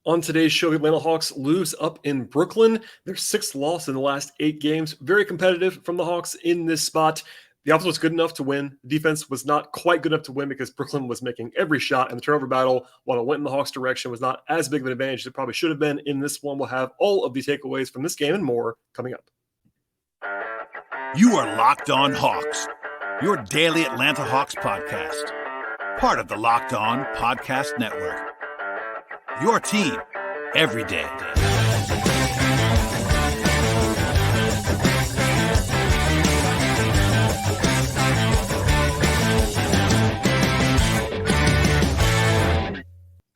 On today's show, the Atlanta Hawks lose up in Brooklyn. Their sixth loss in the last 8 games. Very competitive from the Hawks in this spot. The offense was good enough to win. The defense was not quite good enough to win because Brooklyn was making every shot, and the turnover battle, while it went in the Hawks' direction, was not as big of an advantage as it probably should have been. In this one, we'll have all of the takeaways from this game and more coming up. You are Locked On Hawks, your daily Atlanta Hawks podcast. Part of the Locked On Podcast Network. Your team every day.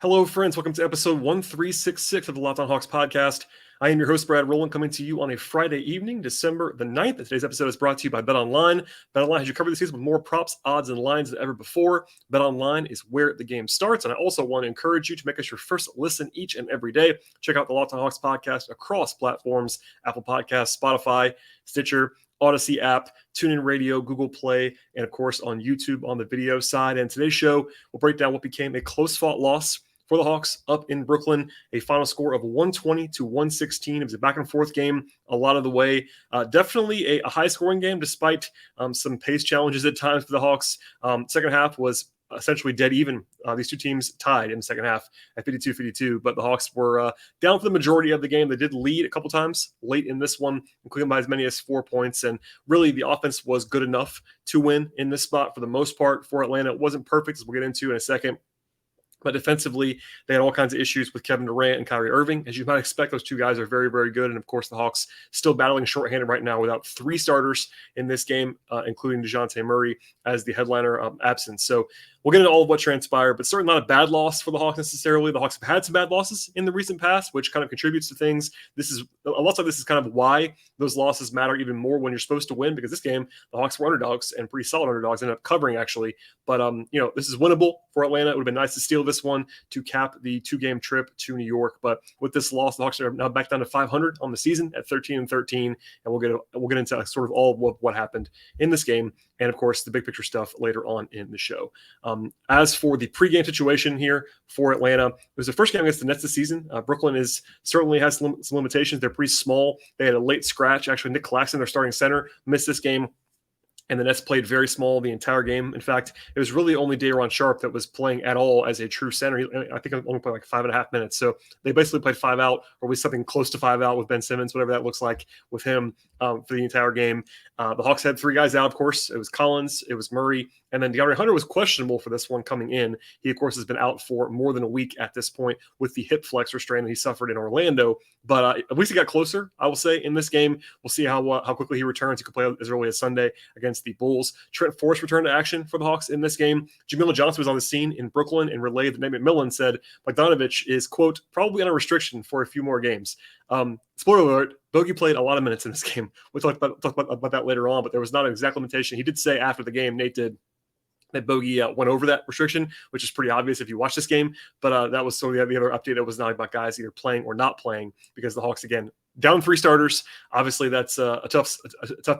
Hello, friends. Welcome to episode 1366 of the Locked On Hawks podcast. I am your host, Brad Rowland, coming to you on a Friday evening, December the 9th. Today's episode is brought to you by BetOnline. BetOnline has you covered this season with more props, odds, and lines than ever before. BetOnline is where the game starts, and I also want to encourage you to make us your first listen each and every day. Check out the Locked On Hawks podcast across platforms: Apple Podcasts, Spotify, Stitcher, Odyssey app, TuneIn Radio, Google Play, and of course on YouTube on the video side. And today's show will break down what became a close-fought loss for the Hawks up in Brooklyn, a final score of 120-116. It was a back-and-forth game a lot of the way. Definitely a high-scoring game despite some pace challenges at times for the Hawks. Second half was essentially dead even. These two teams tied in the second half at 52-52, but the Hawks were down for the majority of the game. They did lead a couple times late in this one, including by as many as 4 points, and really the offense was good enough to win in this spot for the most part for Atlanta. It wasn't perfect, as we'll get into in a second. But defensively, they had all kinds of issues with Kevin Durant and Kyrie Irving. As you might expect, those two guys are very, very good. And, of course, the Hawks still battling shorthanded right now without 3 starters in this game, including DeJounte Murray as the headliner absent. So we'll get into all of what transpired, but certainly not a bad loss for the Hawks necessarily. The Hawks have had some bad losses in the recent past, which kind of contributes to things. This is a lot of this is kind of why those losses matter even more when you're supposed to win, because this game, the Hawks were underdogs and pretty solid underdogs, ended up covering actually. But, this is winnable for Atlanta. It would have been nice to steal this one to cap the 2-game trip to New York. But with this loss, the Hawks are now back down to 500 on the season at 13-13. And we'll get into sort of all of what happened in this game, and of course the big picture stuff later on in the show. As for the pregame situation here for Atlanta, it was the first game against the Nets this season. Brooklyn certainly has some limitations. They're pretty small. They had a late scratch. Actually, Nick Claxton, their starting center, missed this game. And the Nets played very small the entire game. In fact, it was really only Day'Ron Sharpe that was playing at all as a true center. I think I only played like 5.5 minutes. So they basically played 5 out, or at least something close to 5 out with Ben Simmons, whatever that looks like with him for the entire game. The Hawks had 3 guys out, of course. It was Collins, it was Murray, and then DeAndre Hunter was questionable for this one coming in. He, of course, has been out for more than a week at this point with the hip flexor strain that he suffered in Orlando. But at least he got closer, I will say, in this game. We'll see how quickly he returns. He could play as early as Sunday against the Bulls. Trent Forrest returned to action for the Hawks in this game. Jamila Johnson was on the scene in Brooklyn and relayed that Nate McMillan said Bogdanovic is, quote, probably on a restriction for a few more games. Spoiler alert, Bogey played a lot of minutes in this game. We'll talk about that later on, but there was not an exact limitation. He did say after the game, Nate did, that Bogey went over that restriction, which is pretty obvious if you watch this game. But that was sort of the other update that was not about guys either playing or not playing, because the Hawks, again, down 3 starters. Obviously, that's a tough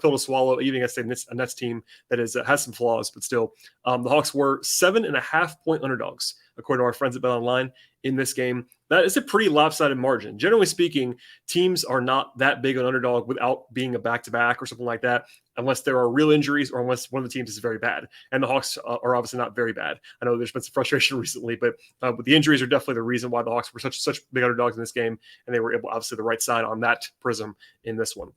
pill to swallow, even against a Nets team that has some flaws, but still. The Hawks were 7.5-point underdogs, according to our friends at BetOnline, in this game. That is a pretty lopsided margin. Generally speaking, teams are not that big an underdog without being a back-to-back or something like that, unless there are real injuries or unless one of the teams is very bad. And the Hawks are obviously not very bad. I know there's been some frustration recently, but the injuries are definitely the reason why the Hawks were such big underdogs in this game, and they were able, obviously, the right side on that prism in this one.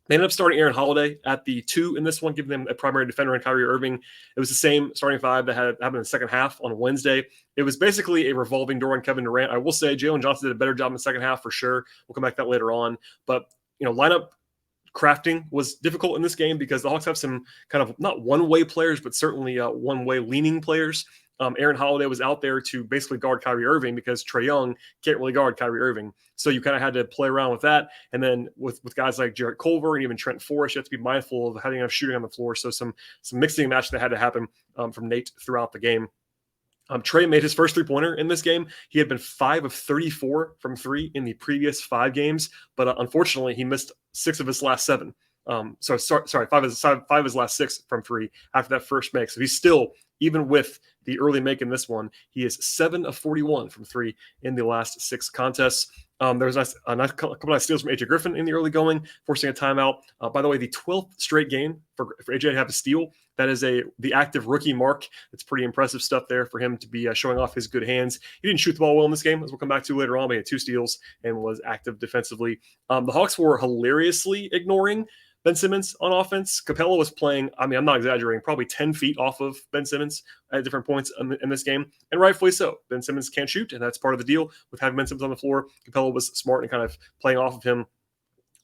They ended up starting Aaron Holiday at the 2 in this one, giving them a primary defender in Kyrie Irving. It was the same starting 5 that had happened in the second half on Wednesday. It was basically a revolving door on Kevin Durant. I will say Jalen Johnson did a better job in the second half for sure. We'll come back to that later on. But, lineup crafting was difficult in this game because the Hawks have some kind of not one-way players, but certainly one-way leaning players. Aaron Holiday was out there to basically guard Kyrie Irving because Trae Young can't really guard Kyrie Irving. So you kind of had to play around with that. And then with guys like Jarrett Culver and even Trent Forrest, you have to be mindful of having enough shooting on the floor. So some mixing and matching that had to happen from Nate throughout the game. Trae made his first three-pointer in this game. He had been 5 of 34 from 3 in the previous 5 games, but unfortunately he missed 6 of his last 7. 5 of his last 6 from 3 after that first make. So he's still even with the early make in this one, he is 7 of 41 from 3 in the last 6 contests. There was a couple of nice steals from AJ Griffin in the early going, forcing a timeout. By the way, the 12th straight game for AJ to have a steal. That is the active rookie mark. It's pretty impressive stuff there for him to be showing off his good hands. He didn't shoot the ball well in this game, as we'll come back to later on, but he had 2 steals and was active defensively. The Hawks were hilariously ignoring Ben Simmons on offense. Capella was playing, I mean, I'm not exaggerating, probably 10 feet off of Ben Simmons at different points in this game, and rightfully so. Ben Simmons can't shoot, and that's part of the deal with having Ben Simmons on the floor. Capella was smart and kind of playing off of him.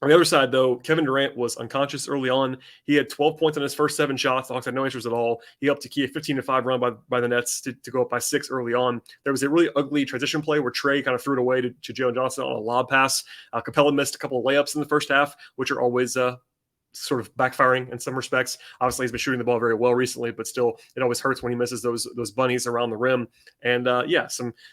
On the other side, though, Kevin Durant was unconscious early on. He had 12 points on his first 7 shots. The Hawks had no answers at all. He helped to key a 15-5 run by the Nets to go up by 6 early on. There was a really ugly transition play where Trey kind of threw it away to Jalen Johnson on a lob pass. Capella missed a couple of layups in the first half, which are always sort of backfiring in some respects. Obviously, he's been shooting the ball very well recently, but still, it always hurts when he misses those bunnies around the rim. And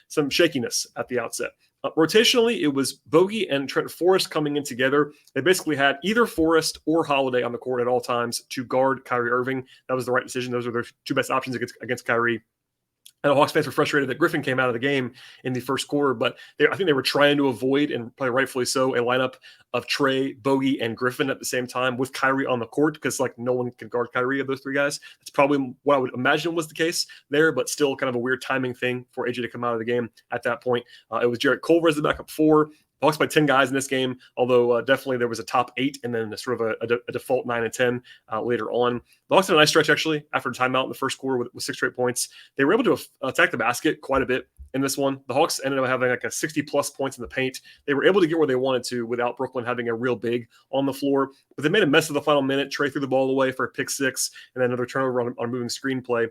some shakiness at the outset. Rotationally, it was Bogey and Trent Forrest coming in together. They basically had either Forrest or Holiday on the court at all times to guard Kyrie Irving. That was the right decision. Those were their 2 best options against Kyrie. And the Hawks fans were frustrated that Griffin came out of the game in the first quarter, but I think they were trying to avoid, and probably rightfully so, a lineup of Trey, Bogey, and Griffin at the same time with Kyrie on the court, because no one can guard Kyrie of those 3 guys. That's probably what I would imagine was the case there, but still kind of a weird timing thing for AJ to come out of the game at that point. It was Jarrett Culver as the backup 4. The Hawks played 10 guys in this game, although definitely there was a top 8 and then sort of a default 9 and 10 later on. The Hawks had a nice stretch, actually, after a timeout in the first quarter with 6 straight points. They were able to attack the basket quite a bit in this one. The Hawks ended up having like a 60-plus points in the paint. They were able to get where they wanted to without Brooklyn having a real big on the floor. But they made a mess of the final minute. Trey threw the ball away for a pick 6 and then another turnover on a moving screen play.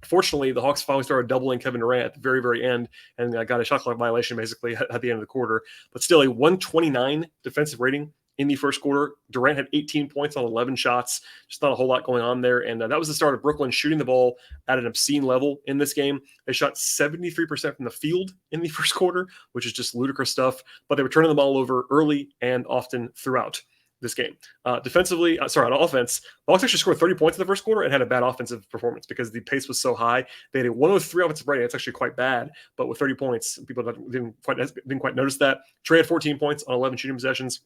Fortunately, the Hawks finally started doubling Kevin Durant at the very, very end and got a shot clock violation basically at the end of the quarter. But still, a 129 defensive rating in the first quarter. Durant had 18 points on 11 shots. Just not a whole lot going on there. And that was the start of Brooklyn shooting the ball at an obscene level in this game. They shot 73% from the field in the first quarter, which is just ludicrous stuff. But they were turning the ball over early and often throughout this game. Defensively, on offense, the Hawks actually scored 30 points in the first quarter and had a bad offensive performance because the pace was so high. They had a 103 offensive rating. That's actually quite bad, but with 30 points, people didn't quite notice that. Trey had 14 points on 11 shooting possessions.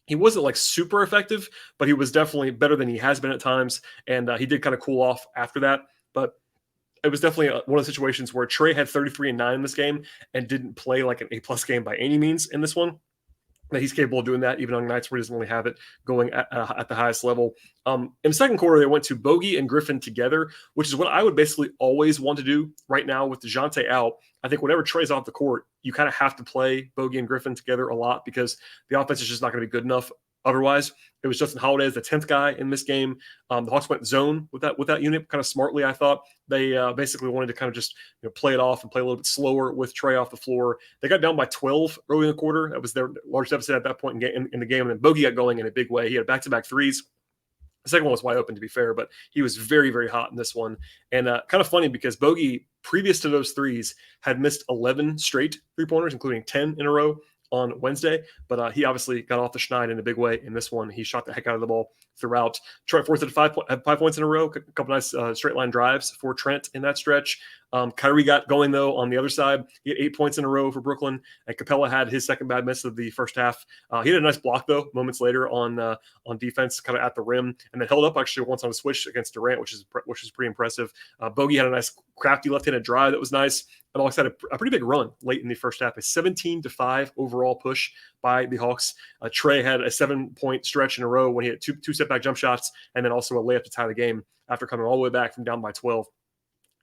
He wasn't super effective, but he was definitely better than he has been at times, and he did kind of cool off after that. But it was definitely one of the situations where Trey had 33 and 9 in this game and didn't play like an A+ game by any means in this one. That he's capable of doing that even on nights where he doesn't really have it going at the highest level. In the second quarter, they went to Bogey and Griffin together, which is what I would basically always want to do right now with DeJounte out. I think whenever Trey's off the court, you kind of have to play Bogey and Griffin together a lot because the offense is just not going to be good enough otherwise. It was Justin Holiday as the 10th guy in this game. The Hawks went zone with that unit kind of smartly, I thought. They basically wanted to kind of just play it off and play a little bit slower with Trey off the floor. They got down by 12 early in the quarter. That was their largest deficit at that point in the game. And then Bogey got going in a big way. He had back-to-back threes. The second one was wide open, to be fair, but he was very, very hot in this one. And kind of funny because Bogey, previous to those threes, had missed 11 straight three-pointers, including 10 in a row on Wednesday, but he obviously got off the schneid in a big way in this one. He shot the heck out of the ball throughout. Trent Forrest had 5 points in a row, a couple nice straight line drives for Trent in that stretch. Kyrie got going, though, on the other side. He had 8 points in a row for Brooklyn, and Capella had his second bad miss of the first half. He had a nice block, though, moments later on defense, kind of at the rim, and then held up actually once on a switch against Durant, which is pretty impressive. Bogey had a nice crafty left-handed drive that was nice. And the Hawks had a pretty big run late in the first half, a 17-5 overall push by the Hawks. Trey had a 7-point stretch in a row when he had two step-back jump shots and then also a layup to tie the game after coming all the way back from down by 12.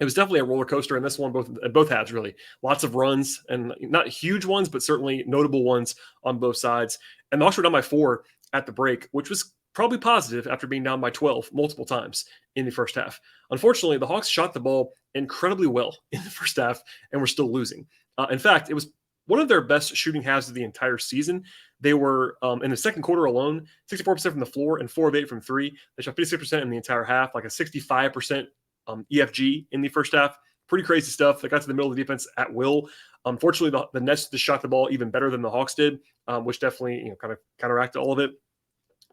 It was definitely a roller coaster in this one, both halves, really. Lots of runs, and not huge ones, but certainly notable ones on both sides. And the Hawks were down by 4 at the break, which was probably positive after being down by 12 multiple times in the first half. Unfortunately, the Hawks shot the ball incredibly well in the first half and were still losing. In fact, it was one of their best shooting halves of the entire season. They were, in the second quarter alone, 64% from the floor and 4 of 8 from 3. They shot 56% in the entire half, like a 65% EFG in the first half. Pretty crazy stuff. They got to the middle of the defense at will. Unfortunately, the Nets just shot the ball even better than the Hawks did, which definitely kind of counteracted all of it.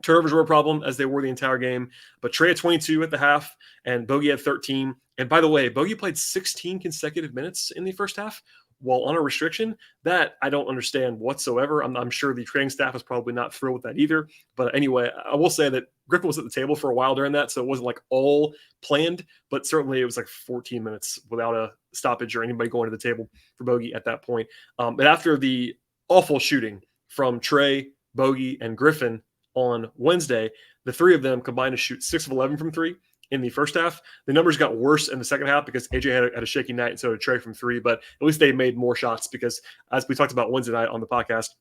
Turnovers were a problem, as they were the entire game. But Trey had 22 at the half, and Bogey had 13. And by the way, Bogey played 16 consecutive minutes in the first half while on a restriction. That I don't understand whatsoever. I'm sure the training staff is probably not thrilled with that either. But anyway, I will say that Griffin was at the table for a while during that, so it wasn't like all planned, but certainly it was like 14 minutes without a stoppage or anybody going to the table for Bogey at that point. But after the awful shooting from Trey, Bogey, and Griffin on Wednesday, the three of them combined to shoot 6 of 11 from three in the first half. The numbers got worse in the second half because AJ had a shaky night, and so did Trey from three, but at least they made more shots because, as we talked about Wednesday night on the podcast,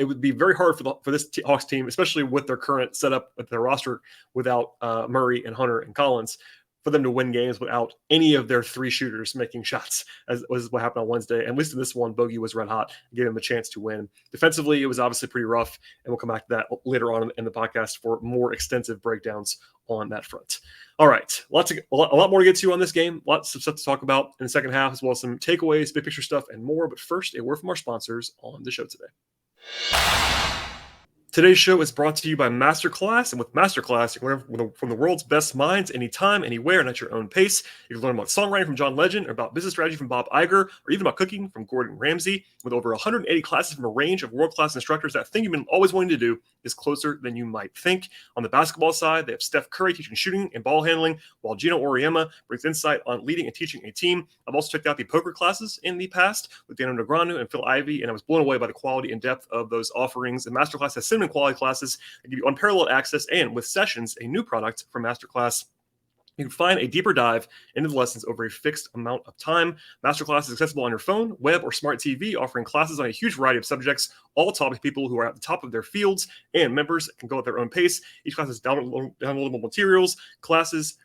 it would be very hard for this Hawks team, especially with their current setup with their roster without Murray and Hunter and Collins, for them to win games without any of their three shooters making shots, as was what happened on Wednesday. And at least in this one, Bogey was red hot, gave him a chance to win. Defensively, it was obviously pretty rough, and we'll come back to that later on in the podcast for more extensive breakdowns on that front. All right, a lot more to get to on this game. Lots of stuff to talk about in the second half, as well as some takeaways, big picture stuff, and more. But first, a word from our sponsors on the show today. Today's show is brought to you by MasterClass, and with MasterClass, you can learn from the world's best minds anytime, anywhere, and at your own pace. You can learn about songwriting from John Legend, or about business strategy from Bob Iger, or even about cooking from Gordon Ramsay. With over 180 classes from a range of world-class instructors, that thing you've been always wanting to do is closer than you might think. On the basketball side, they have Steph Curry teaching shooting and ball handling, while Gino Auriemma brings insight on leading and teaching a team. I've also checked out the poker classes in the past with Daniel Negreanu and Phil Ivey, and I was blown away by the quality and depth of those offerings. And MasterClass has cinnamon quality classes that give you unparalleled access, and with Sessions, a new product from MasterClass, you can find a deeper dive into the lessons over a fixed amount of time. MasterClass is accessible on your phone, web, or smart TV, offering classes on a huge variety of subjects, all taught by people who are at the top of their fields, and members can go at their own pace. Each class has downloadable materials, classes,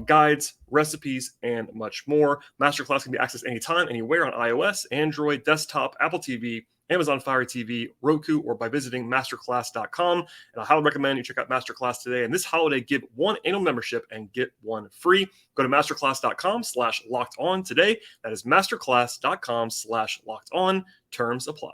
guides, recipes, and much more. MasterClass can be accessed anytime, anywhere on iOS, Android, desktop, Apple TV, Amazon Fire TV, Roku, or by visiting masterclass.com. And I highly recommend you check out MasterClass today. And this holiday, give one annual membership and get one free. Go to masterclass.com/lockedon today. That is masterclass.com/lockedon. Terms apply.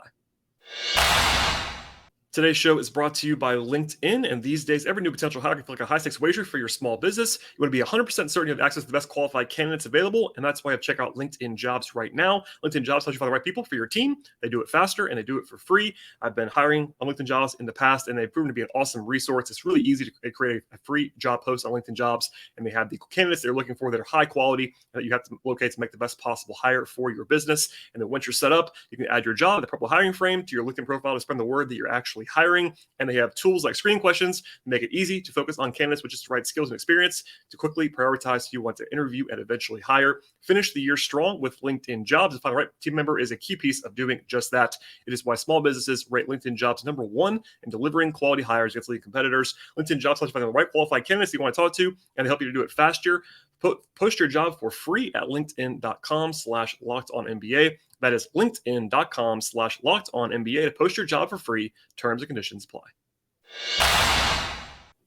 Today's show is brought to you by LinkedIn, and these days, every new potential hire can feel like a high-stakes wager for your small business. You want to be 100% certain you have access to the best qualified candidates available, and that's why I check out LinkedIn Jobs right now. LinkedIn Jobs helps you find the right people for your team. They do it faster, and they do it for free. I've been hiring on LinkedIn Jobs in the past, and they've proven to be an awesome resource. It's really easy to create a free job post on LinkedIn Jobs, and they have the candidates they're looking for that are high quality that you have to locate to make the best possible hire for your business. And then once you're set up, you can add your job, the purple hiring frame, to your LinkedIn profile to spread the word that you're actually hiring. And they have tools like screening questions to make it easy to focus on candidates with just the right skills and experience to quickly prioritize who you want to interview and eventually hire. Finish the year strong with LinkedIn Jobs. To find the right team member is a key piece of doing just that. It is why small businesses rate LinkedIn Jobs #1 in delivering quality hires against leading competitors. LinkedIn Jobs helps you find the right qualified candidates you want to talk to, and they help you to do it faster. Post your job for free at linkedin.com/lockedonnba. That is linkedin.com/lockedonnba to post your job for free. Terms and conditions apply.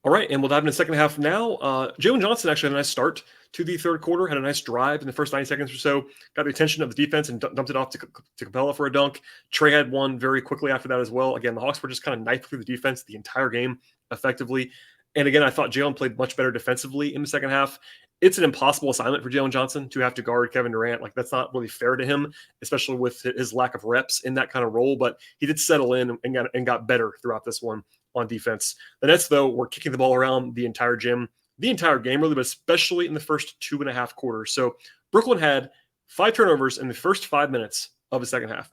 All right, and we'll dive into the second half now. Jalen Johnson actually had a nice start to the third quarter, had a nice drive in the first 90 seconds or so, got the attention of the defense and dumped it off to Capella for a dunk. Trey had one very quickly after that as well. Again, the Hawks were just kind of knifed through the defense the entire game effectively. And again, I thought Jalen played much better defensively in the second half. It's an impossible assignment for Jalen Johnson to have to guard Kevin Durant. Like, that's not really fair to him, especially with his lack of reps in that kind of role. But he did settle in and got better throughout this one on defense. The Nets, though, were kicking the ball around the entire game, really, but especially in the first 2.5 quarters. So Brooklyn had 5 turnovers in the first 5 minutes of the second half.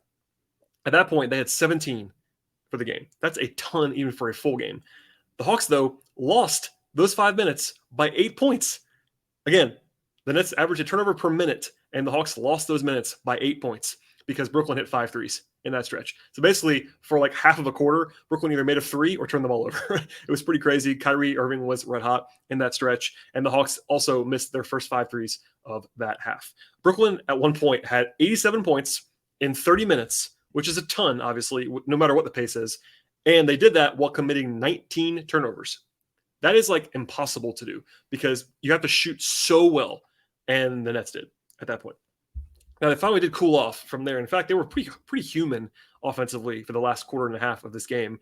At that point, they had 17 for the game. That's a ton even for a full game. The Hawks, though, lost those 5 minutes by 8 points. Again, the Nets averaged a turnover per minute, and the Hawks lost those minutes by 8 points because Brooklyn hit 5 threes in that stretch. So basically, for like half of a quarter, Brooklyn either made a 3 or turned them all over. It was pretty crazy. Kyrie Irving was red hot in that stretch, and the Hawks also missed their first 5 threes of that half. Brooklyn, at one point, had 87 points in 30 minutes, which is a ton, obviously, no matter what the pace is. And they did that while committing 19 turnovers. That is like impossible to do because you have to shoot so well, and the Nets did at that point. Now they finally did cool off from there. In fact, they were pretty human offensively for the last quarter and a half of this game.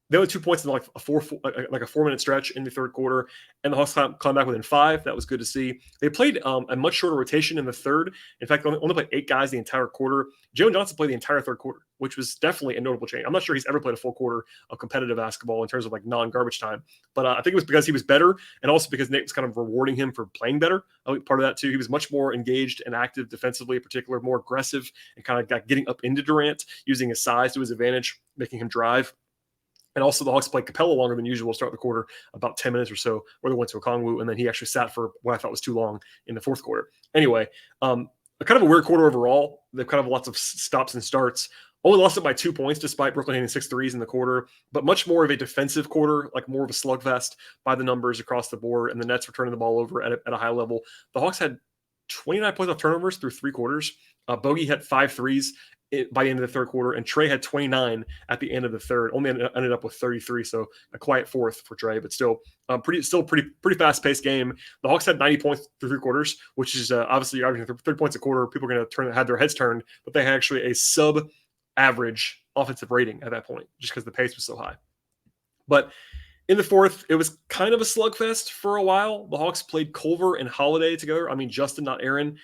They only 2 points in like a 4-minute stretch in the third quarter, and the Hawks come back within 5. That was good to see. They played a much shorter rotation in the third. In fact, they only played 8 guys the entire quarter. Jalen Johnson played the entire third quarter, which was definitely a notable change. I'm not sure he's ever played a full quarter of competitive basketball in terms of like non-garbage time, but I think it was because he was better, and also because Nate was kind of rewarding him for playing better. I think part of that too. He was much more engaged and active defensively, in particular, more aggressive, and kind of got getting up into Durant, using his size to his advantage, making him drive. And also the Hawks played Capella longer than usual to start the quarter, about 10 minutes or so, where they went to Okongwu, and then he actually sat for what I thought was too long in the fourth quarter. Anyway, a kind of a weird quarter overall. They've kind of lots of stops and starts. Only lost it by 2 points, despite Brooklyn hitting 6 threes in the quarter, but much more of a defensive quarter, like more of a slugfest by the numbers across the board, and the Nets were turning the ball over at a high level. The Hawks had 29 points off turnovers through 3 quarters. Bogey had 5 threes by the end of the third quarter, and Trey had 29 at the end of the third. Only ended up with 33, so a quiet fourth for Trey, but still pretty fast-paced game. The Hawks had 90 points through 3 quarters, which is obviously averaging 30 points a quarter. People are going to have their heads turned, but they had actually a sub-average offensive rating at that point, just because the pace was so high. But in the fourth, it was kind of a slugfest for a while. The Hawks played Culver and Holiday together. I mean, Justin, not Aaron.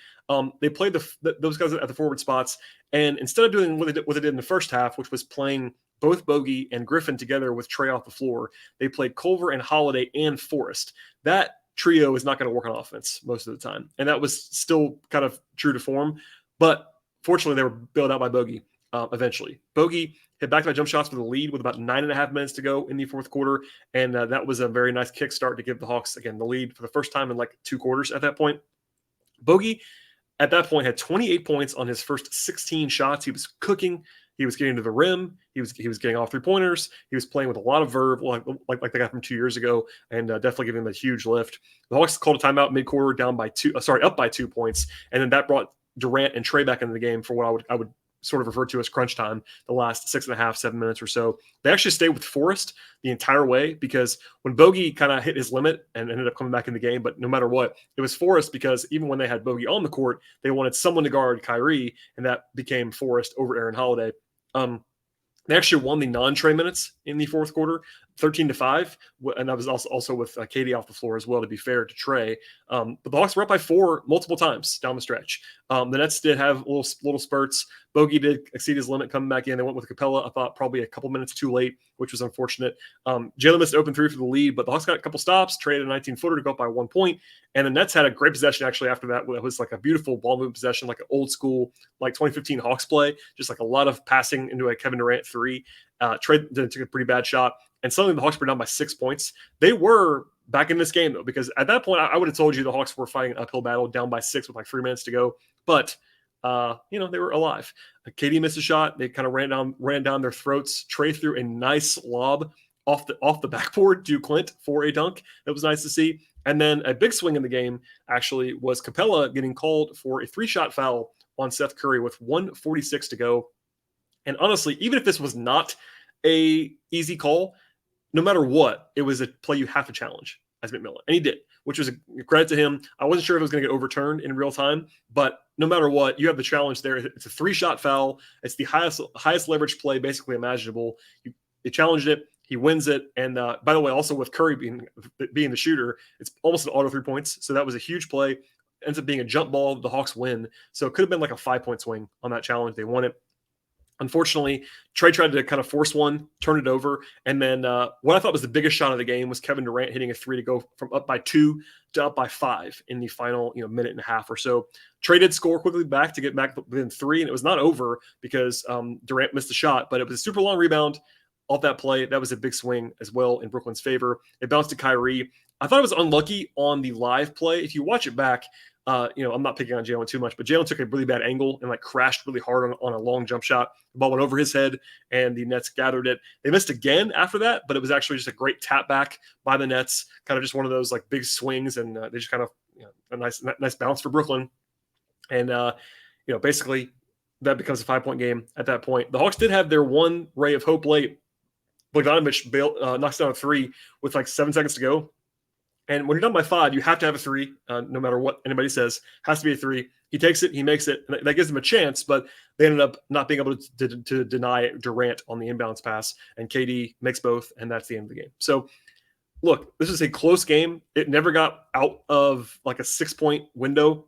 They played those guys at the forward spots, and instead of doing what they did in the first half, which was playing both Bogey and Griffin together with Trey off the floor, they played Culver and Holiday and Forrest. That trio is not going to work on offense most of the time, and that was still kind of true to form. But fortunately, they were bailed out by Bogey eventually. Bogey hit back-to-back jump shots for the lead with about 9.5 minutes to go in the fourth quarter, and that was a very nice kickstart to give the Hawks, again, the lead for the first time in like 2 quarters at that point. Bogey, at that point, had 28 points on his first 16 shots. He was cooking. He was getting to the rim. He was getting off 3-pointers. He was playing with a lot of verve, like they got from 2 years ago, and definitely giving him a huge lift. The Hawks called a timeout mid-quarter, up by 2 points, and then that brought Durant and Trey back into the game for what I would sort of referred to as crunch time, the last 6.5, 7 minutes or so. They actually stayed with Forrest the entire way, because when Bogey kind of hit his limit and ended up coming back in the game, but no matter what, it was Forrest, because even when they had Bogey on the court, they wanted someone to guard Kyrie, and that became Forrest over Aaron Holiday. They actually won the non-Trey minutes in the fourth quarter, 13-5, and that was also with Katie off the floor as well, to be fair to Trey. But the Hawks were up by 4 multiple times down the stretch. The Nets did have little spurts. Bogey did exceed his limit coming back in. They went with Capella, I thought, probably a couple minutes too late, which was unfortunate. Jalen missed an open 3 for the lead, but the Hawks got a couple stops, traded a 19-footer to go up by 1 point, and the Nets had a great possession actually after that. It was like a beautiful ball movement possession, like an old school, like 2015 Hawks play, just like a lot of passing into a Kevin Durant 3. Trey then took a pretty bad shot, and suddenly the Hawks were down by 6 points. They were back in this game, though, because at that point, I would have told you the Hawks were fighting an uphill battle, down by 6 with like 3 minutes to go. But they were alive. Katie missed a shot. They kind of ran down their throats. Trey threw a nice lob off the backboard to Clint for a dunk. That was nice to see. And then a big swing in the game actually was Capella getting called for a 3-shot foul on Seth Curry with 1:46 to go. And honestly, even if this was not a easy call, no matter what, it was a play you have to challenge as McMillan. And he did, which was a credit to him. I wasn't sure if it was going to get overturned in real time, but no matter what, you have the challenge there. It's a 3-shot foul. It's the highest leverage play basically imaginable. He challenged it. He wins it. And by the way, also with Curry being the shooter, it's almost an auto 3 points. So that was a huge play. Ends up being a jump ball. The Hawks win. So it could have been like a 5-point swing on that challenge. They won it. Unfortunately, Trey tried to kind of force one, turn it over, and then what I thought was the biggest shot of the game was Kevin Durant hitting a 3 to go from up by 2 to up by 5 in the final minute and a half or so. Trey did score quickly back to get back within 3, and it was not over because Durant missed the shot, but it was a super long rebound off that play. That was a big swing as well in Brooklyn's favor. It bounced to Kyrie. I thought it was unlucky on the live play. If you watch it back, I'm not picking on Jalen too much, but Jalen took a really bad angle and crashed really hard on a long jump shot. The ball went over his head, and the Nets gathered it. They missed again after that, but it was actually just a great tap back by the Nets, kind of just one of those big swings, and they just kind of a nice bounce for Brooklyn. And basically that becomes a 5-point game at that point. The Hawks did have their one ray of hope late. Bogdanovic knocks down a 3 with 7 seconds to go. And when you're down by 5, you have to have a 3, no matter what anybody says. Has to be a 3. He takes it, he makes it, and that gives them a chance, but they ended up not being able to deny Durant on the inbounds pass, and KD makes both, and that's the end of the game. So, look, this is a close game. It never got out of like a 6-point window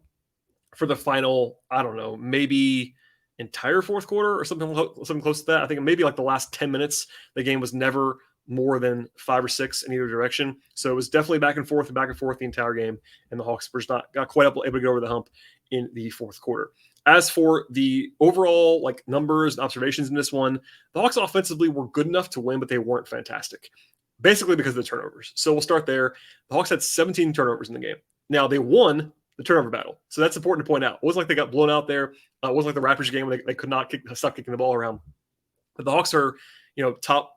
for the final, I don't know, maybe entire fourth quarter or something close to that. I think maybe like the last 10 minutes, the game was never more than 5 or 6 in either direction. So it was definitely back and forth the entire game, and the Hawks were just not got quite able to get over the hump in the fourth quarter. As for the overall like numbers and observations in this one, the Hawks offensively were good enough to win, but they weren't fantastic, basically because of the turnovers. So we'll start there. The Hawks had 17 turnovers in the game. Now they won the turnover battle, so that's important to point out. It wasn't like they got blown out there. It wasn't like the Raptors game where they could not stop kicking the ball around. But the Hawks are, top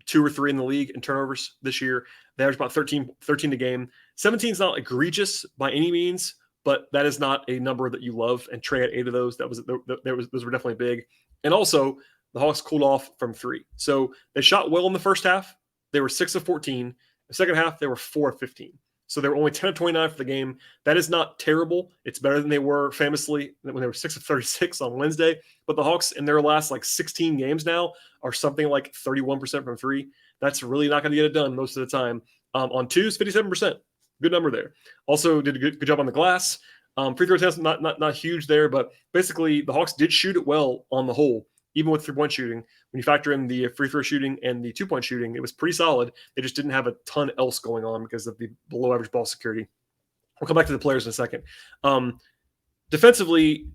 2 or 3 in the league in turnovers this year. They average about 13 a game. 17 is not egregious by any means, but that is not a number that you love. And Trey had 8 of those. Those were definitely big. And also, the Hawks cooled off from 3. So they shot well in the first half. They were 6 of 14. The second half, they were 4 of 15. So they were only 10 of 29 for the game. That is not terrible. It's better than they were famously when they were 6 of 36 on Wednesday. But the Hawks in their last 16 games now are something like 31% from 3. That's really not going to get it done most of the time. On 2s, 57%. Good number there. Also did a good job on the glass. Free throw attempts not huge there, but basically the Hawks did shoot it well on the whole, even with 3-point shooting. When you factor in the free throw shooting and the 2-point shooting, it was pretty solid. They just didn't have a ton else going on because of the below average ball security. We'll come back to the players in a second. Defensively,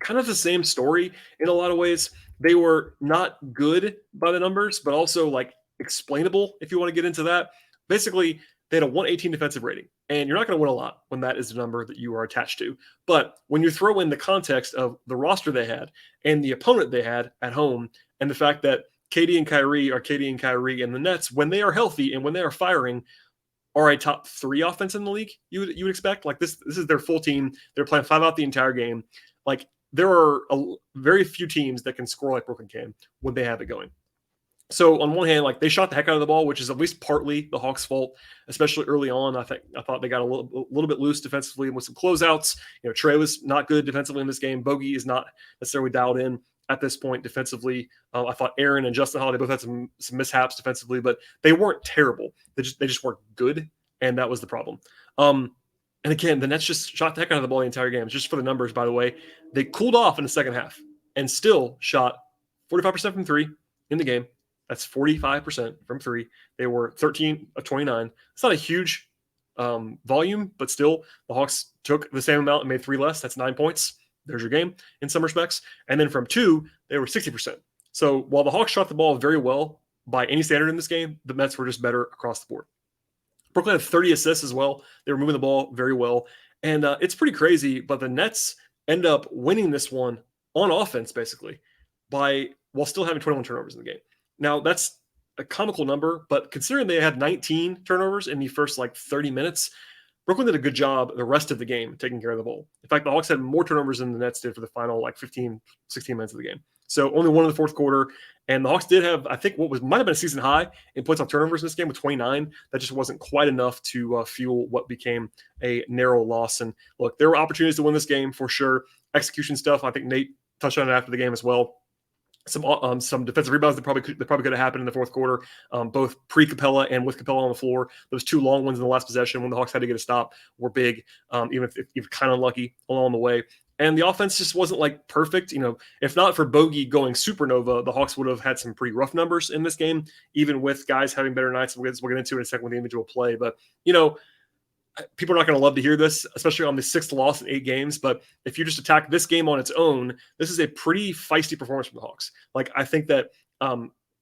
kind of the same story in a lot of ways. They were not good by the numbers, but also explainable if you want to get into that. Basically, they had a 118 defensive rating, and you're not going to win a lot when that is the number that you are attached to. But when you throw in the context of the roster they had and the opponent they had at home, and the fact that KD and Kyrie and the Nets, when they are healthy and when they are firing, are a top 3 offense in the league, you would expect. This is their full team. They're playing 5 out the entire game. There are very few teams that can score like Brooklyn can when they have it going. So on one hand, they shot the heck out of the ball, which is at least partly the Hawks' fault, especially early on. I thought they got a little bit loose defensively with some closeouts. Trey was not good defensively in this game. Bogey is not necessarily dialed in at this point defensively. I thought Aaron and Justin Holiday both had some mishaps defensively, but they weren't terrible. They just weren't good, and that was the problem. And again, the Nets just shot the heck out of the ball the entire game. Just for the numbers, by the way, they cooled off in the second half and still shot 45% from 3 in the game. That's 45% from 3. They were 13 of 29. It's not a huge volume, but still, the Hawks took the same amount and made 3 less. That's 9 points. There's your game in some respects. And then from 2, they were 60%. So while the Hawks shot the ball very well by any standard in this game, the Nets were just better across the board. Brooklyn had 30 assists as well. They were moving the ball very well. And it's pretty crazy, but the Nets end up winning this one on offense, basically, while still having 21 turnovers in the game. Now, that's a comical number, but considering they had 19 turnovers in the first 30 minutes, Brooklyn did a good job the rest of the game taking care of the ball. In fact, the Hawks had more turnovers than the Nets did for the final 15, 16 minutes of the game. So only one in the fourth quarter. And the Hawks did have, I think, might have been a season high in points off turnovers in this game with 29. That just wasn't quite enough to fuel what became a narrow loss. And look, there were opportunities to win this game for sure. Execution stuff, I think Nate touched on it after the game as well. Some defensive rebounds that probably could have happened in the fourth quarter, both pre-Capella and with Capella on the floor. Those 2 long ones in the last possession when the Hawks had to get a stop were big, even if you're kind of unlucky along the way. And the offense just wasn't perfect. If not for Bogey going supernova, the Hawks would have had some pretty rough numbers in this game, even with guys having better nights. We'll get into it in a second with the individual play. But, people are not going to love to hear this, especially on the 6th loss in 8 games. But if you just attack this game on its own, this is a pretty feisty performance from the Hawks. I think that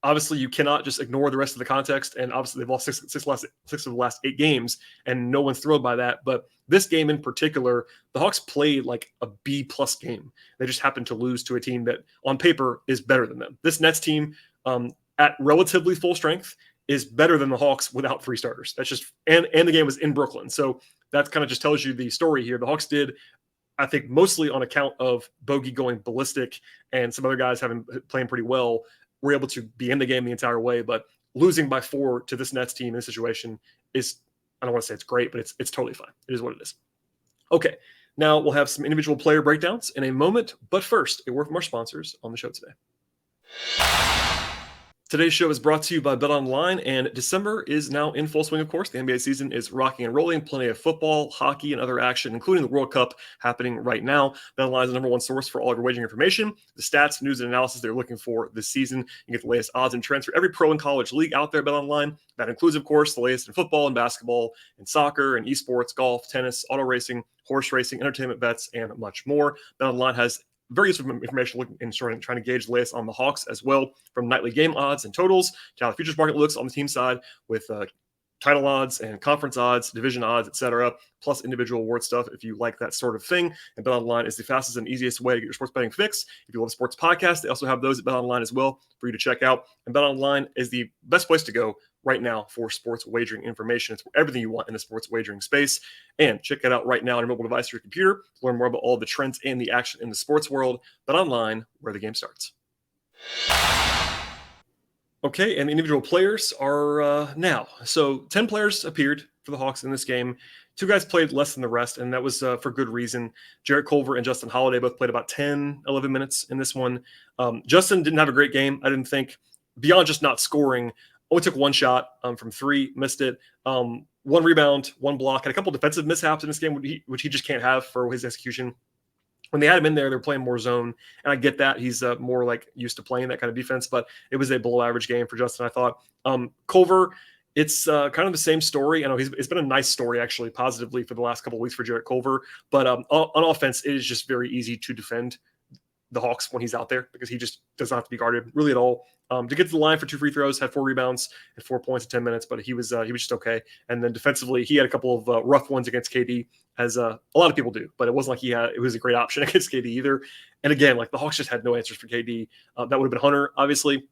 obviously you cannot just ignore the rest of the context. And obviously they've lost 6 of the last 8 games, and no one's thrilled by that. But this game in particular, the Hawks played a B+ game. They just happened to lose to a team that on paper is better than them. This Nets team at relatively full strength is better than the Hawks without 3 starters. That's just, and the game was in Brooklyn. So that kind of just tells you the story here. The Hawks did, I think, mostly on account of Bogey going ballistic and some other guys playing pretty well, were able to be in the game the entire way. But losing by 4 to this Nets team in this situation is I don't want to say it's great, but it's totally fine. It is what it is. Okay, now we'll have some individual player breakdowns in a moment, but first, a word from our sponsors on the show today. Today's show is brought to you by BetOnline, and December is now in full swing, of course. The NBA season is rocking and rolling. Plenty of football, hockey, and other action, including the World Cup happening right now. BetOnline is the number one source for all of your wagering information, the stats, news, and analysis they're looking for this season. You get the latest odds and trends for every pro and college league out there, BetOnline. That includes, of course, the latest in football and basketball and soccer and esports, golf, tennis, auto racing, horse racing, entertainment bets, and much more. BetOnline has very useful information looking and trying to gauge the latest on the Hawks as well, from nightly game odds and totals to how the futures market looks on the team side with title odds and conference odds, division odds, etc., plus individual award stuff if you like that sort of thing. And BetOnline is the fastest and easiest way to get your sports betting fix. If you love sports podcasts, they also have those at BetOnline as well for you to check out. And BetOnline is the best place to go right now for sports wagering information. It's everything you want in the sports wagering space. And check it out right now on your mobile device or your computer to learn more about all the trends and the action in the sports world. BetOnline, where the game starts. Okay, and the individual players are now. So 10 players appeared for the Hawks in this game. 2 guys played less than the rest, and that was for good reason. Jarrett Culver and Justin Holiday both played about 10, 11 minutes in this one. Justin didn't have a great game, I didn't think. Beyond just not scoring, only took 1 shot from 3, missed it. 1 rebound, 1 block, had a couple defensive mishaps in this game, which he just can't have for his execution. When they had him in there, they're playing more zone, and I get that. He's more like used to playing that kind of defense, but it was a below-average game for Justin, I thought. Culver, it's kind of the same story. I know it's been a nice story, actually, positively for the last couple of weeks for Jarrett Culver, but on offense, it is just very easy to defend the Hawks when he's out there because he just does not have to be guarded really at all. To get to the line for 2 free throws, had 4 rebounds and 4 points in 10 minutes, but he was just okay. And then defensively, he had a couple of rough ones against KD, as a lot of people do, but it wasn't like it was a great option against KD either. And again, like the Hawks just had no answers for KD. That would have been Hunter, obviously,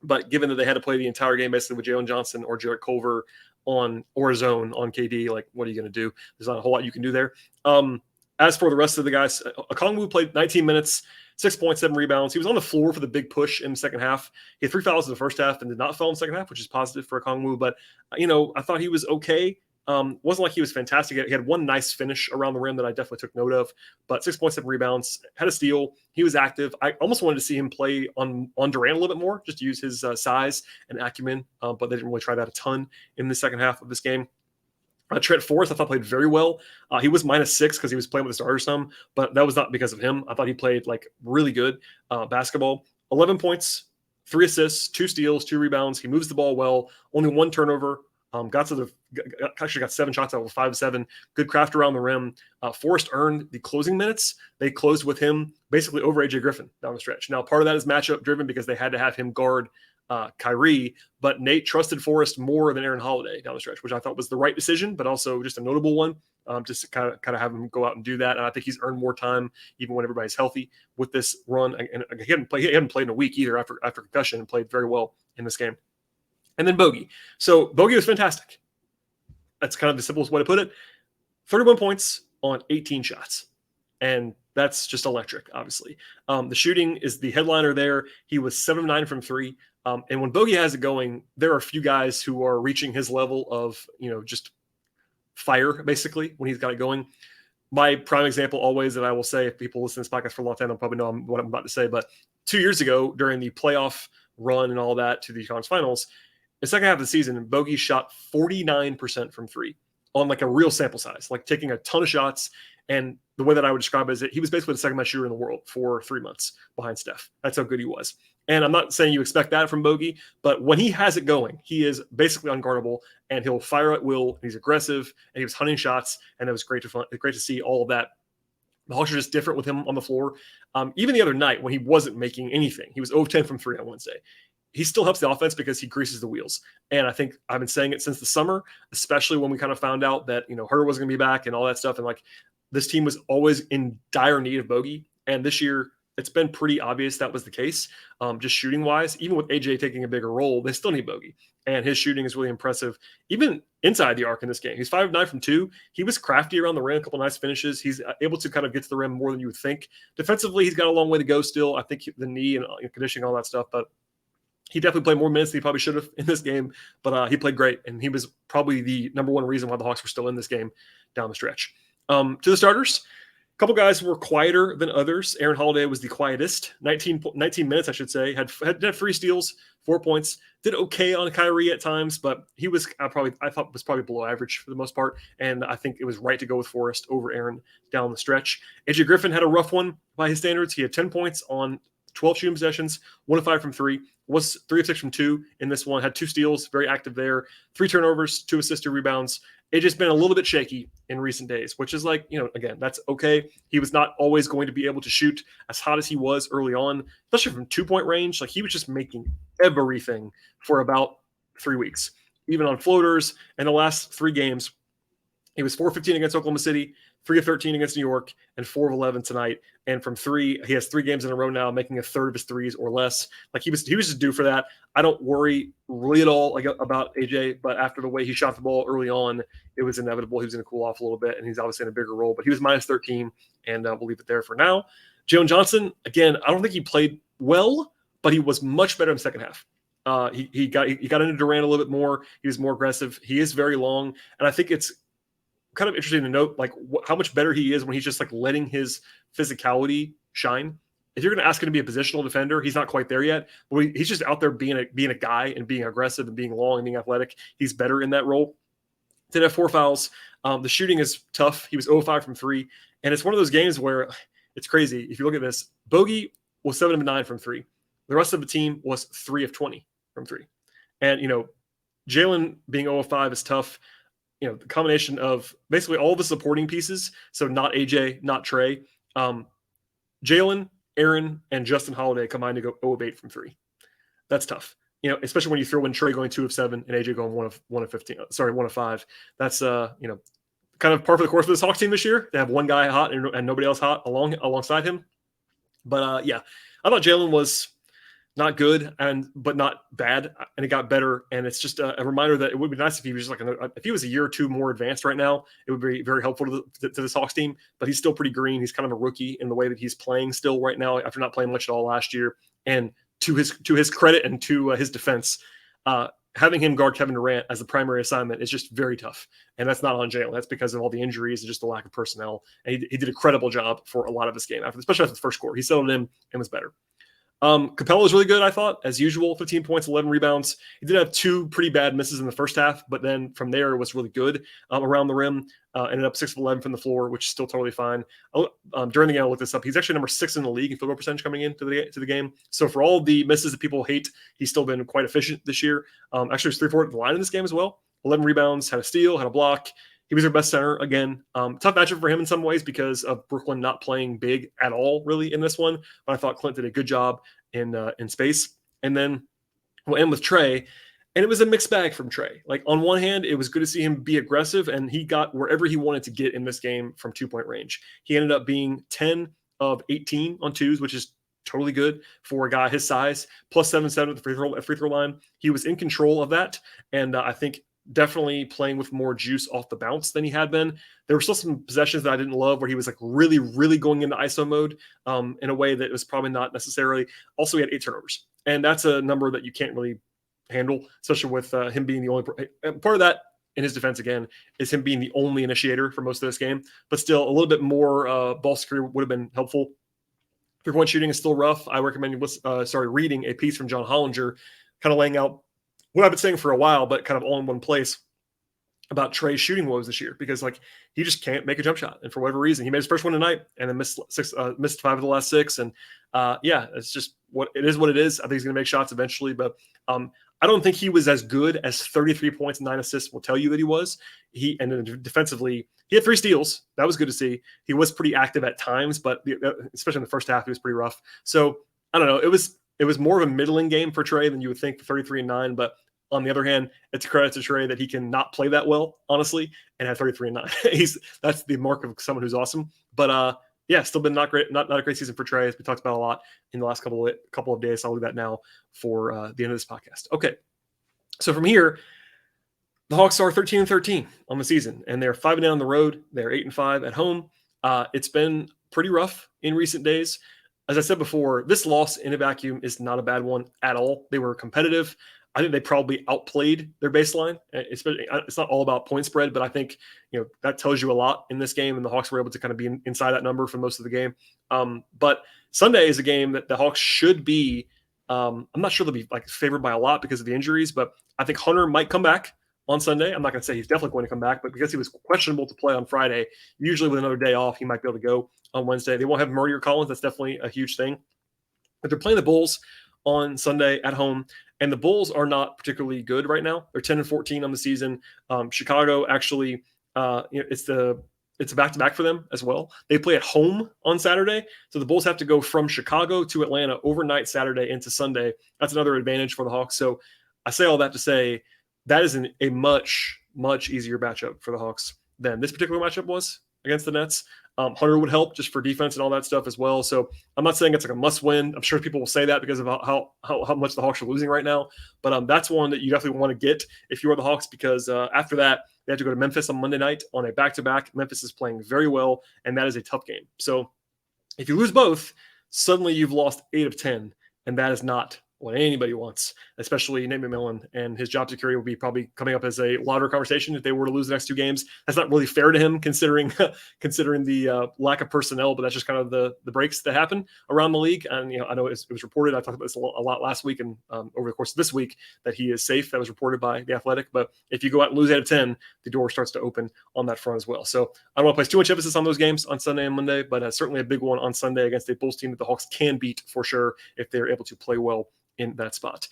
but given that they had to play the entire game basically with Jalen Johnson or Jarrett Culver or zone on KD, like what are you going to do? There's not a whole lot you can do there. As for the rest of the guys, Okongwu played 19 minutes, 6 points, 7 rebounds. He was on the floor for the big push in the second half. He had 3 fouls in the first half and did not foul in the second half, which is positive for Okongwu. But, I thought he was okay. Wasn't like he was fantastic. He had 1 nice finish around the rim that I definitely took note of. But 6.7 rebounds, had a steal. He was active. I almost wanted to see him play on Durant a little bit more, just to use his size and acumen. But they didn't really try that a ton in the second half of this game. Trent Forrest, I thought, played very well. He was -6 because he was playing with the starters some, but that was not because of him. I thought he played like really good basketball. 11 points, 3 assists, 2 steals, 2 rebounds. He moves the ball well. Only 1 turnover. Actually got 7 shots out of 5-7. Good craft around the rim. Forrest earned the closing minutes. They closed with him basically over AJ Griffin down the stretch. Now, part of that is matchup driven because they had to have him guard Kyrie, but Nate trusted Forrest more than Aaron Holiday down the stretch, which I thought was the right decision, but also just a notable one. Just to kind of have him go out and do that, and I think he's earned more time even when everybody's healthy with this run. And he hadn't played in a week either after concussion, and played very well in this game. And then Bogey. So Bogey was fantastic. That's kind of the simplest way to put it. 31 points on 18 shots, and that's just electric. Obviously, the shooting is the headliner there. He was 7-9 from 3. And when Bogey has it going, there are a few guys who are reaching his level of, just fire, basically, when he's got it going. My prime example always that I will say, if people listen to this podcast for a long time, they'll probably know what I'm about to say. But 2 years ago, during the playoff run and all that to the conference finals, the second half of the season, Bogey shot 49% from 3 on like a real sample size, like taking a ton of shots. And the way that I would describe it is that he was basically the second best shooter in the world for 3 months behind Steph. That's how good he was. And I'm not saying you expect that from Bogey, but when he has it going, he is basically unguardable, and he'll fire at will. And he's aggressive, and he was hunting shots, and it was great to see all of that. The Hawks are just different with him on the floor. Even the other night when he wasn't making anything, he was 0-10 from 3 on Wednesday. He still helps the offense because he greases the wheels. And I think I've been saying it since the summer, especially when we kind of found out that, Herter wasn't going to be back and all that stuff. And like this team was always in dire need of Bogey. And this year, it's been pretty obvious that was the case. Just shooting wise, even with AJ taking a bigger role, they still need Bogey. And his shooting is really impressive, even inside the arc in this game. He's 5-9 from 2. He was crafty around the rim, a couple nice finishes. He's able to kind of get to the rim more than you would think. Defensively, he's got a long way to go still. I think the knee and conditioning, all that stuff, but He definitely played more minutes than he probably should have in this game, but he played great, and he was probably the number one reason why the Hawks were still in this game down the stretch. To the starters, a couple guys were quieter than others. Aaron Holiday was the quietest, 19 minutes, I should say, had 3 steals, 4 points, did okay on Kyrie at times, but he was I thought was probably below average for the most part, and I think it was right to go with Forrest over Aaron down the stretch. AJ Griffin had a rough one by his standards. He had 10 points on 12 shooting possessions, 1 of 5 from 3, was 3 of 6 from 2 in this one, had 2 steals, very active there, 3 turnovers, 2 assists, 2 rebounds. It just been a little bit shaky in recent days, which is like, again, that's okay. He was not always going to be able to shoot as hot as he was early on, especially from 2-point range. Like, he was just making everything for about 3 weeks, even on floaters. In the last 3 games, he was 4-15 against Oklahoma City, 3 of 13 against New York, and 4 of 11 tonight. And from 3, he has 3 games in a row now, making a third of his threes or less. Like, he was just due for that. I don't worry really at all about AJ, but after the way he shot the ball early on, it was inevitable he was going to cool off a little bit, and he's obviously in a bbigger role. But he was minus 13, and we'll leave it there for now. Jalen Johnson, again, I don't think he played well, but he was much better in the second half. He got into Durant a little bit more. He was more aggressive. He is very long, and I think it's kind of interesting to note how much better he is when he's just like letting his physicality shine. If you're going to ask him to be a positional defender, he's not quite there yet. But he's just out there being a guy and being aggressive and being long and being athletic. He's better in that role. Did have 4 fouls. The shooting is tough. He was 0-5 from 3, and it's one of those games where it's crazy. If you look at this, Bogey was 7 of 9 from 3. The rest of the team was 3 of 20 from 3, and Jalen being 0-5 is tough. The combination of basically all the supporting pieces, so not AJ, not Trey, Jalen, Aaron, and Justin Holiday combined to go 0 of 8 from 3. That's tough, especially when you throw in Trey going 2 of 7 and AJ going 1 of 5. That's kind of par for the course for this Hawks team this year. They have one guy hot and nobody else hot alongside him. But yeah, I thought Jalen was not good, but not bad, and it got better. And it's just a reminder that it would be nice if he was if he was a year or two more advanced right now. It would be very helpful to this Hawks team. But he's still pretty green. He's kind of a rookie in the way that he's playing still right now after not playing much at all last year. And to his credit and to his defense, having him guard Kevin Durant as the primary assignment is just very tough. And that's not on Jalen. That's because of all the injuries and just the lack of personnel. And he did a credible job for a lot of this game, especially after the first quarter. He settled in and was better. Capella was really good, I thought, as usual, 15 points, 11 rebounds. He did have 2 pretty bad misses in the first half, but then from there it was really good around the rim. Ended up 6 of 11 from the floor, which is still totally fine. During the game, I looked this up. He's actually number 6 in the league in field goal percentage coming into the game. So for all the misses that people hate, he's still been quite efficient this year. Actually, was 3-4 at the line in this game as well. 11 rebounds, had a steal, had a block. He was their best center again. Tough matchup for him in some ways because of Brooklyn not playing big at all, really, in this one. But I thought Clint did a good job in space. And then we'll end with Trey. And it was a mixed bag from Trey. Like, on one hand, it was good to see him be aggressive, and he got wherever he wanted to get in this game from 2-point range. He ended up being 10 of 18 on 2s, which is totally good for a guy his size, plus 7-7 at the free throw line. He was in control of that, and I think definitely playing with more juice off the bounce than he had been. There were still some possessions that I didn't love where he was like really, really going into ISO mode in a way that was probably not necessarily. Also, he had 8 turnovers, and that's a number that you can't really handle, especially with him being the only part of that. In his defense, again, is him being the only initiator for most of this game, but still a little bit more ball security would have been helpful. 3-point shooting is still rough. I recommend reading a piece from John Hollinger, kind of laying out what I've been saying for a while, but kind of all in one place about Trey's shooting woes this year, because he just can't make a jump shot. And for whatever reason, he made his first one tonight and then missed 5 of the last 6. And it's just what it is. I think he's going to make shots eventually, but I don't think he was as good as 33 points and 9 assists will tell you that he was. And then defensively, he had 3 steals. That was good to see. He was pretty active at times, but especially in the first half, he was pretty rough. So I don't know. It was more of a middling game for Trey than you would think, 33 and 9, but on the other hand, it's a credit to Trey that he can not play that well, honestly, and have 33 and 9. That's the mark of someone who's awesome. But still been not great, not a great season for Trey, as we talked about a lot in the last couple of days. So I'll leave that now for the end of this podcast. Okay, so from here, the Hawks are 13-13 on the season, and they're 5-9 on the road. They're 8-5 at home. It's been pretty rough in recent days. as I said before, this loss in a vacuum is not a bad one at all. They were competitive. I think they probably outplayed their baseline. It's not all about point spread, but I think that tells you a lot in this game, and the Hawks were able to kind of be inside that number for most of the game. But Sunday is a game that the Hawks should be. I'm not sure they'll be like favored by a lot because of the injuries, but I think Hunter might come back on Sunday. I'm not going to say he's definitely going to come back, but because he was questionable to play on Friday, usually with another day off, he might be able to go on Wednesday. They won't have Murray or Collins. That's definitely a huge thing. But they're playing the Bulls on Sunday at home, and the Bulls are not particularly good right now. They're 10-14 on the season. Chicago actually, it's a back-to-back for them as well. They play at home on Saturday, so the Bulls have to go from Chicago to Atlanta overnight Saturday into Sunday. That's another advantage for the Hawks. So I say all that to say that is a much, much easier matchup for the Hawks than this particular matchup was against the Nets. Hunter would help just for defense and all that stuff as well. So I'm not saying it's like a must win. I'm sure people will say that because of how much the Hawks are losing right now. But that's one that you definitely want to get if you are the Hawks, because after that, they have to go to Memphis on Monday night on a back-to-back. Memphis is playing very well, and that is a tough game. So if you lose both, suddenly you've lost 8 of 10, and that is not what anybody wants, especially Nate McMillan, and his job security will be probably coming up as a louder conversation if they were to lose the next 2 games. That's not really fair to him considering the lack of personnel, but that's just kind of the breaks that happen around the league. And I know it was reported, I talked about this a lot last week and over the course of this week, that he is safe. That was reported by The Athletic. But if you go out and lose 8 of 10, the door starts to open on that front as well. So I don't want to place too much emphasis on those games on Sunday and Monday, but certainly a big one on Sunday against a Bulls team that the Hawks can beat for sure if they're able to play well in that spot.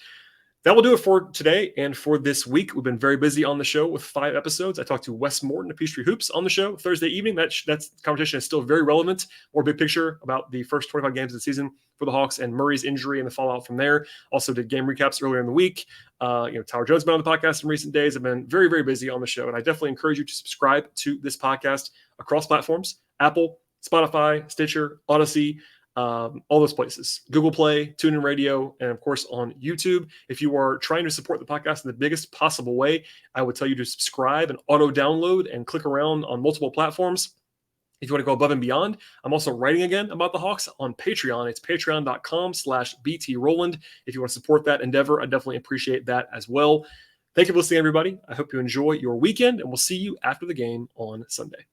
That will do it for today and for this week. We've been very busy on the show with 5 episodes. I talked to Wes Morton of Peachtree Hoops on the show Thursday evening. That conversation is still very relevant. More big picture about the first 25 games of the season for the Hawks and Murray's injury and the fallout from there. Also did game recaps earlier in the week. Tyler Jones has been on the podcast in recent days. I've been very, very busy on the show, and I definitely encourage you to subscribe to this podcast across platforms: Apple, Spotify, Stitcher, Odyssey, all those places, Google Play, TuneIn Radio, and of course on YouTube. If you are trying to support the podcast in the biggest possible way, I would tell you to subscribe and auto download and click around on multiple platforms. If you want to go above and beyond, I'm also writing again about the Hawks on Patreon. It's patreon.com/BT Rowland. If you want to support that endeavor, I definitely appreciate that as well. Thank you for listening, everybody. I hope you enjoy your weekend, and we'll see you after the game on Sunday.